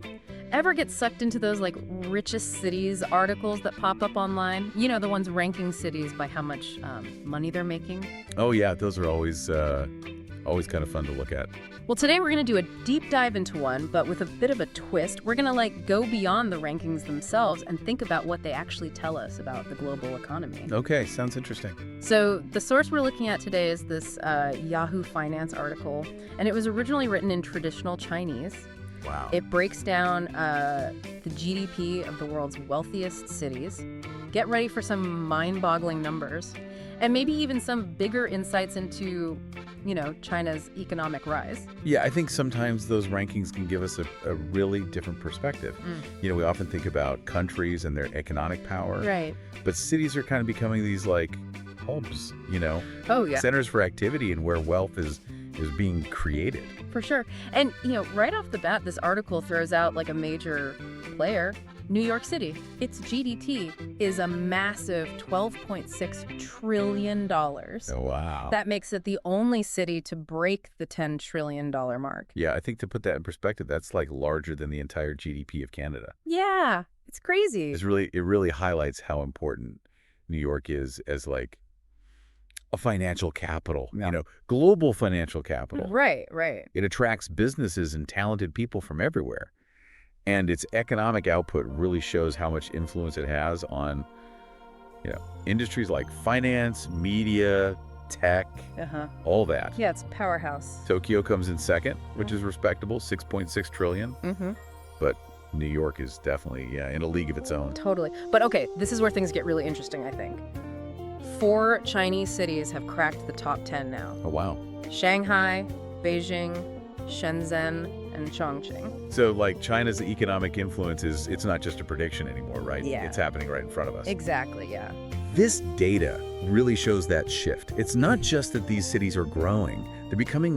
one? Ever get sucked into those like richest cities articles that pop up online? You know, the ones ranking cities by how much money they're making? Oh, yeah. Those are always kind of fun to look at. Well, today we're going to do a deep dive into one, but with a bit of a twist. We're going to go beyond the rankings themselves and think about what they actually tell us about the global economy. Okay, sounds interesting. So the source we're looking at today is this Yahoo Finance article, and it was originally written in traditional Chinese. Wow. It breaks down the GDP of the world's wealthiest cities. Get ready for some mind-boggling numbers, and maybe even some bigger insights into China's economic rise. Yeah, I think sometimes those rankings can give us a really different perspective. We often think about countries and their economic power. Right. But cities are kind of becoming these hubs, Oh, yeah. centers for activity and where wealth is being created. For sure. And, right off the bat, this article throws out a major player, New York City. Its GDP is a massive $12.6 trillion. Oh, wow. That makes it the only city to break the $10 trillion mark. Yeah, I think to put that in perspective, that's larger than the entire GDP of Canada. Yeah, it's crazy. It really highlights how important New York is as a financial capital, global financial capital. Right, right. It attracts businesses and talented people from everywhere. And its economic output really shows how much influence it has on, industries like finance, media, tech, all that. Yeah, it's a powerhouse. Tokyo comes in second, which is respectable, 6.6 trillion. But New York is definitely, in a league of its own. Totally. But okay, this is where things get really interesting, I think. 4 Chinese cities have cracked the top 10 now. Oh, wow. Shanghai, Beijing, Shenzhen, and Chongqing. So, China's economic influence it's not just a prediction anymore, right? Yeah. It's happening right in front of us. Exactly, yeah. This data really shows that shift. It's not just that these cities are growing. They're becoming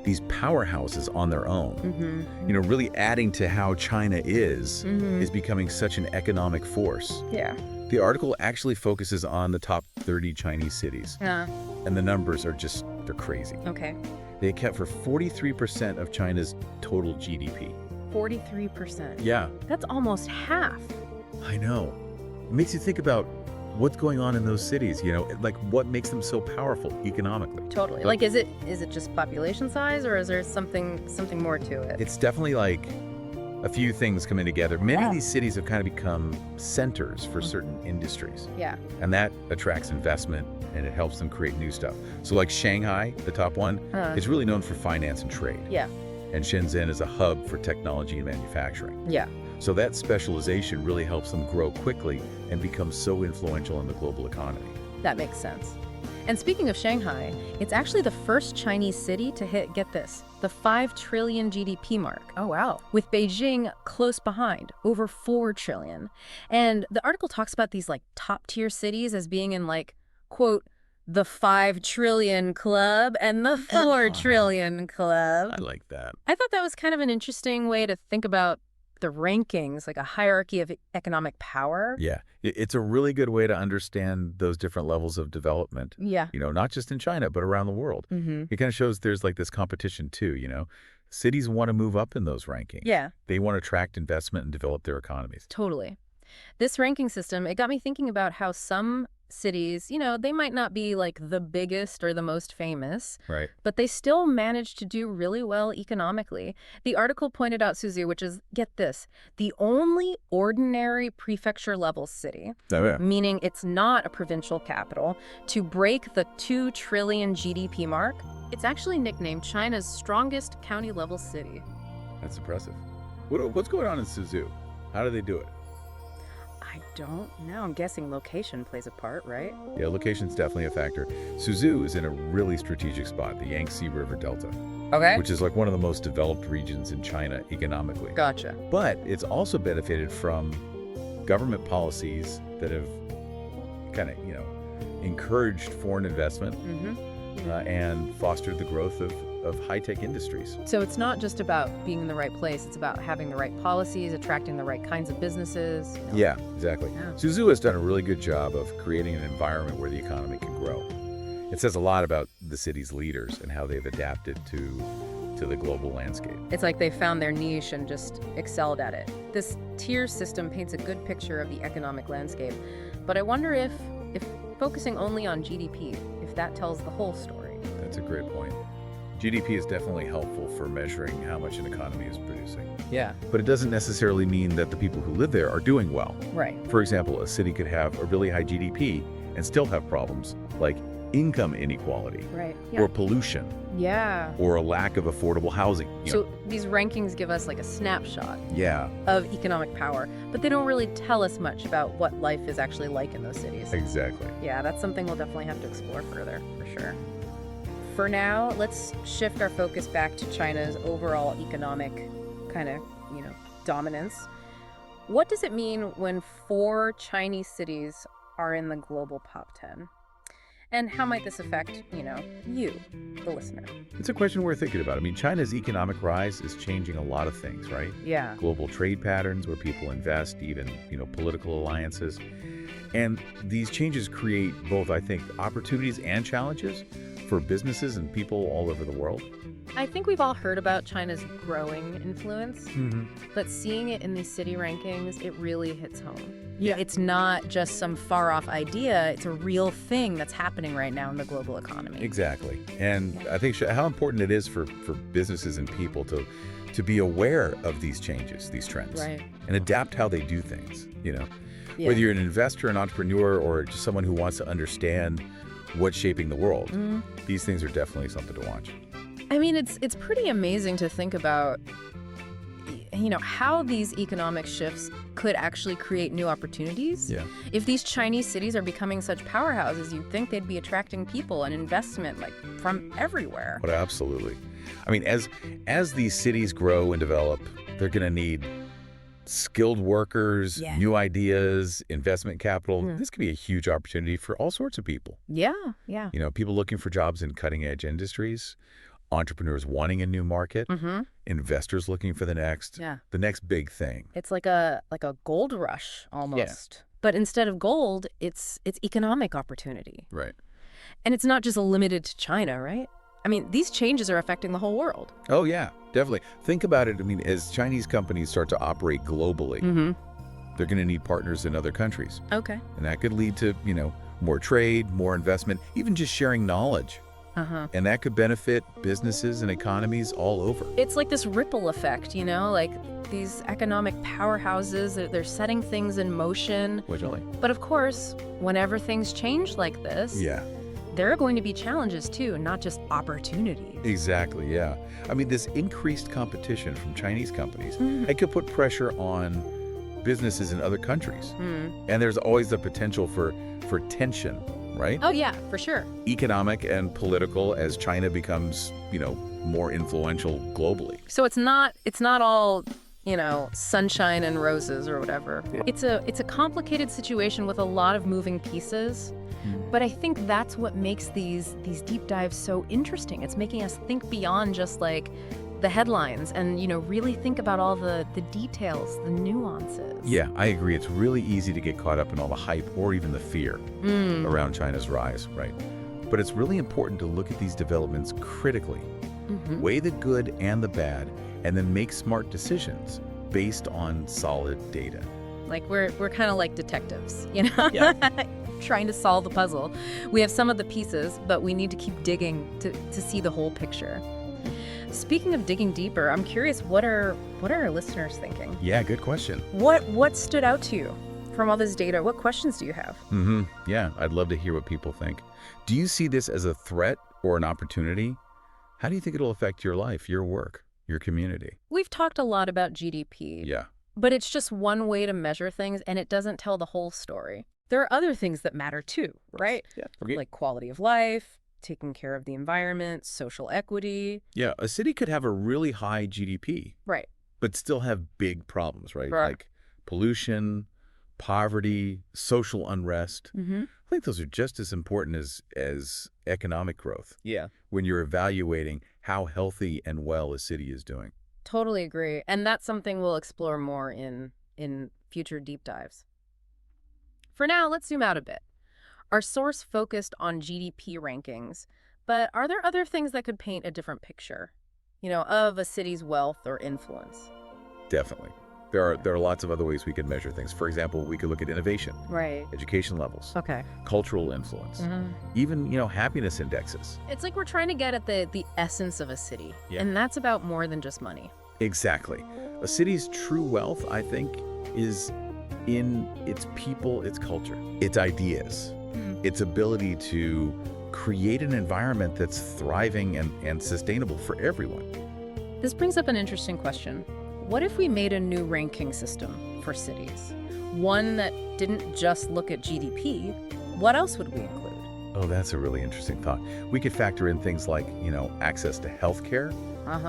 these powerhouses on their own. Really adding to how China is becoming such an economic force. Yeah. The article actually focuses on the top 30 Chinese cities. Yeah. And the numbers are they're crazy. Okay. They account for 43% of China's total GDP. 43%. Yeah. That's almost half. I know. It makes you think about what's going on in those cities, what makes them so powerful economically. Totally. Is it just population size, or is there something more to it? It's definitely a few things coming together. Many of these cities have kind of become centers for certain industries. Yeah. And that attracts investment and it helps them create new stuff. So Shanghai, the top one, is really known for finance and trade. Yeah. And Shenzhen is a hub for technology and manufacturing. Yeah. So that specialization really helps them grow quickly and become so influential in the global economy. That makes sense. And speaking of Shanghai, it's actually the first Chinese city to hit, get this, the 5 trillion GDP mark. Oh, wow. With Beijing close behind, over 4 trillion. And the article talks about these top-tier cities as being in quote, the 5 trillion club and the 4 trillion club. I like that. I thought that was kind of an interesting way to think about the rankings, a hierarchy of economic power. Yeah, it's a really good way to understand those different levels of development. Yeah. Not just in China, but around the world. It kind of shows there's this competition too, Cities want to move up in those rankings. Yeah. They want to attract investment and develop their economies. Totally. This ranking system, it got me thinking about how some cities, they might not be the biggest or the most famous, right? But they still manage to do really well economically. The article pointed out, Suzu, which is, get this, the only ordinary prefecture-level city, meaning it's not a provincial capital, to break the 2 trillion GDP mark. It's actually nicknamed China's strongest county-level city. That's impressive. What's going on in Suzhou? How do they do it? I don't know. I'm guessing location plays a part, right? Yeah, location's definitely a factor. Suzhou is in a really strategic spot, the Yangtze River Delta. Okay. Which is one of the most developed regions in China economically. Gotcha. But it's also benefited from government policies that have kind of, encouraged foreign investment and fostered the growth of high-tech industries. So it's not just about being in the right place, it's about having the right policies, attracting the right kinds of businesses. Yeah, exactly. Yeah. Suzhou has done a really good job of creating an environment where the economy can grow. It says a lot about the city's leaders and how they've adapted to to the global landscape. It's like they found their niche and just excelled at it. This tier system paints a good picture of the economic landscape, but I wonder if focusing only on GDP, if that tells the whole story. That's a great point. GDP is definitely helpful for measuring how much an economy is producing. Yeah. But it doesn't necessarily mean that the people who live there are doing well. Right. For example, a city could have a really high GDP and still have problems like income inequality, Right. Yeah. or pollution, Yeah. or a lack of affordable housing. So these rankings give us like a snapshot Yeah, of economic power, but they don't really tell us much about what life is actually like in those cities. exactly. Yeah, that's something we'll definitely have to explore further, for sure. For now, let's shift our focus back to China's overall economic kind of, dominance. What does it mean when 4 Chinese cities are in the global top 10? And how might this affect, you, the listener? It's a question worth thinking about. I mean, China's economic rise is changing a lot of things, right? Yeah. Global trade patterns where people invest, even, political alliances. And these changes create both, I think, opportunities and challenges for businesses and people all over the world. I think we've all heard about China's growing influence, Mm-hmm. but seeing it in these city rankings, it really hits home. Yeah. It's not just some far-off idea. It's a real thing that's happening right now in the global economy. Exactly. And I think how important it is for businesses and people to be aware of these changes, these trends, Right. and adapt how they do things, Yeah. Whether you're an investor, an entrepreneur, or just someone who wants to understand what's shaping the world, these things are definitely something to watch. I mean, it's pretty amazing to think about, how these economic shifts could actually create new opportunities. Yeah. If these Chinese cities are becoming such powerhouses, you'd think they'd be attracting people and investment from everywhere. But absolutely. I mean, as these cities grow and develop, they're going to need skilled workers, Yeah. new ideas, investment capital. Mm. This could be a huge opportunity for all sorts of people. Yeah, yeah. People looking for jobs in cutting-edge industries, entrepreneurs wanting a new market, Mm-hmm. investors looking for the next big thing. It's like a gold rush almost. But instead of gold, it's economic opportunity. Right. And it's not just limited to China, right? I mean, these changes are affecting the whole world. Oh, yeah, definitely. Think about it. I mean, as Chinese companies start to operate globally, Mm-hmm. they're going to need partners in other countries. Okay. And that could lead to, more trade, more investment, even just sharing knowledge. Uh-huh. And that could benefit businesses and economies all over. It's like this ripple effect, like these economic powerhouses, they're setting things in motion. Literally. But of course, whenever things change like this, Yeah, there are going to be challenges too, not just opportunities. exactly. Yeah. I mean, this increased competition from Chinese companies, Mhm. it could put pressure on businesses in other countries. Mm. And there's always the potential for tension, right? Oh yeah, for sure. Economic and political as China becomes, more influential globally. So it's not all, sunshine and roses or whatever. Yeah. It's a complicated situation with a lot of moving pieces. But I think that's what makes these deep dives so interesting. It's making us think beyond just like the headlines and, really think about all the details, the nuances. Yeah, I agree. It's really easy to get caught up in all the hype or even the fear around China's rise, right? But it's really important to look at these developments critically, Mhm. weigh the good and the bad, and then make smart decisions based on solid data. Like we're kind of like detectives, Yeah. trying to solve the puzzle. We have some of the pieces, but we need to keep digging to see the whole picture. Speaking of digging deeper, I'm curious, what are our listeners thinking? Yeah, good question. What stood out to you from all this data? What questions do you have? Yeah, I'd love to hear what people think. Do you see this as a threat or an opportunity? How do you think it'll affect your life, your work, your community? We've talked a lot about GDP, Yeah. but it's just one way to measure things, and it doesn't tell the whole story. There are other things that matter too, right? Yeah. Like quality of life, taking care of the environment, social equity. Yeah, a city could have a really high GDP, Right. but still have big problems, right? Right. Like pollution, poverty, social unrest. Mm-hmm. I think those are just as important as economic growth Yeah. when you're evaluating how healthy and well a city is doing. Totally agree. And that's something we'll explore more in future deep dives. For now, let's zoom out a bit. Our source focused on GDP rankings, but are there other things that could paint a different picture? of a city's wealth or influence. Definitely. There are lots of other ways we can measure things. For example, we could look at innovation, Right. education levels, Okay. cultural influence, even, happiness indexes. It's like we're trying to get at the essence of a city. Yeah. And that's about more than just money. Exactly. A city's true wealth, I think, is in its people, its culture, its ideas, its ability to create an environment that's thriving and sustainable for everyone. This brings up an interesting question. What if we made a new ranking system for cities? One that didn't just look at GDP. What else would we include? Oh, that's a really interesting thought. We could factor in things like, access to healthcare,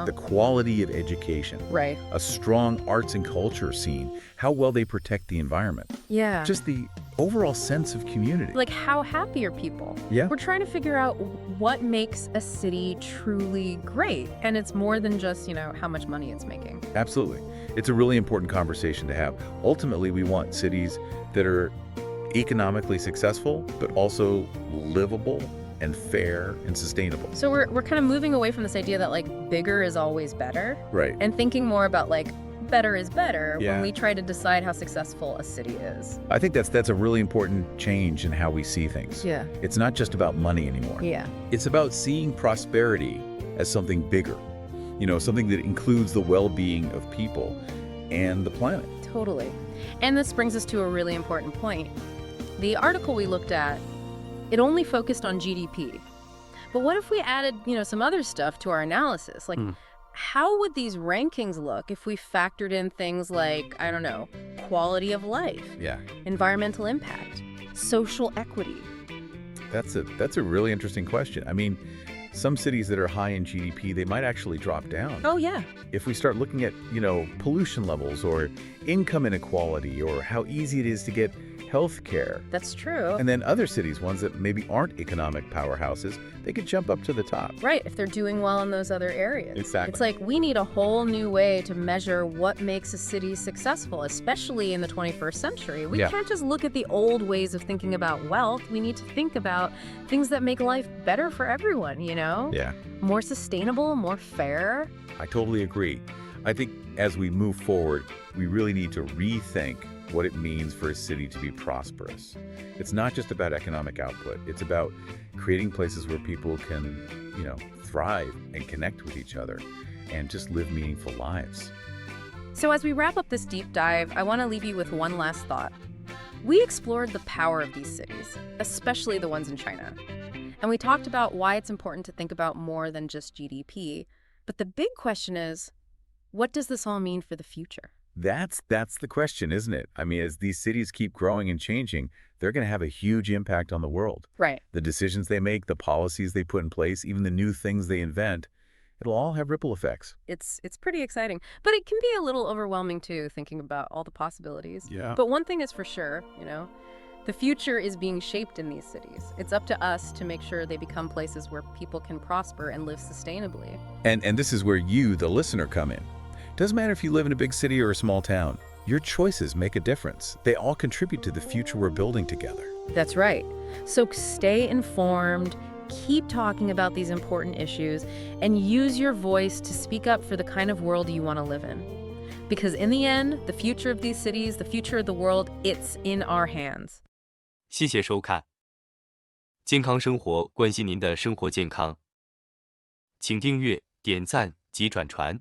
the quality of education, Right. a strong arts and culture scene, how well they protect the environment, Yeah. just the overall sense of community. Like, how happy are people? Yeah. We're trying to figure out what makes a city truly great. And it's more than just, how much money it's making. Absolutely. It's a really important conversation to have. Ultimately, we want cities that are economically successful, but also livable and fair and sustainable. So we're kind of moving away from this idea that, like, bigger is always better. Right. And thinking more about, like, better is better Yeah. when we try to decide how successful a city is. I think that's a really important change in how we see things. Yeah. It's not just about money anymore. Yeah. It's about seeing prosperity as something bigger, something that includes the well-being of people and the planet. Totally. And this brings us to a really important point. The article we looked at, it only focused on GDP. But what if we added, some other stuff to our analysis? Like, how would these rankings look if we factored in things like, I don't know, quality of life, Yeah. environmental impact, social equity? That's a really interesting question. I mean, some cities that are high in GDP, they might actually drop down. Oh, yeah. If we start looking at, pollution levels or income inequality or how easy it is to get health care. That's true. And then other cities, ones that maybe aren't economic powerhouses, they could jump up to the top. Right, if they're doing well in those other areas. Exactly. It's like we need a whole new way to measure what makes a city successful, especially in the 21st century. We Yeah. can't just look at the old ways of thinking about wealth. We need to think about things that make life better for everyone, Yeah, More sustainable, more fair. I totally agree. I think as we move forward, we really need to rethink what it means for a city to be prosperous. It's not just about economic output. It's about creating places where people can, thrive and connect with each other and just live meaningful lives. So as we wrap up this deep dive, I want to leave you with one last thought. We explored the power of these cities, especially the ones in China. And we talked about why it's important to think about more than just GDP. But the big question is, what does this all mean for the future? That's the question, isn't it? I mean, as these cities keep growing and changing, they're going to have a huge impact on the world. Right. The decisions they make, the policies they put in place, even the new things they invent, it'll all have ripple effects. It's pretty exciting, but it can be a little overwhelming too, thinking about all the possibilities. Yeah. But one thing is for sure, the future is being shaped in these cities. It's up to us to make sure they become places where people can prosper and live sustainably. And this is where you, the listener, come in. Doesn't matter if you live in a big city or a small town. Your choices make a difference. They all contribute to the future we're building together. That's right. So stay informed, keep talking about these important issues, and use your voice to speak up for the kind of world you want to live in. Because in the end, the future of these cities, the future of the world, it's in our hands. 谢谢收看，健康生活关心您的生活健康，请订阅、点赞及转传。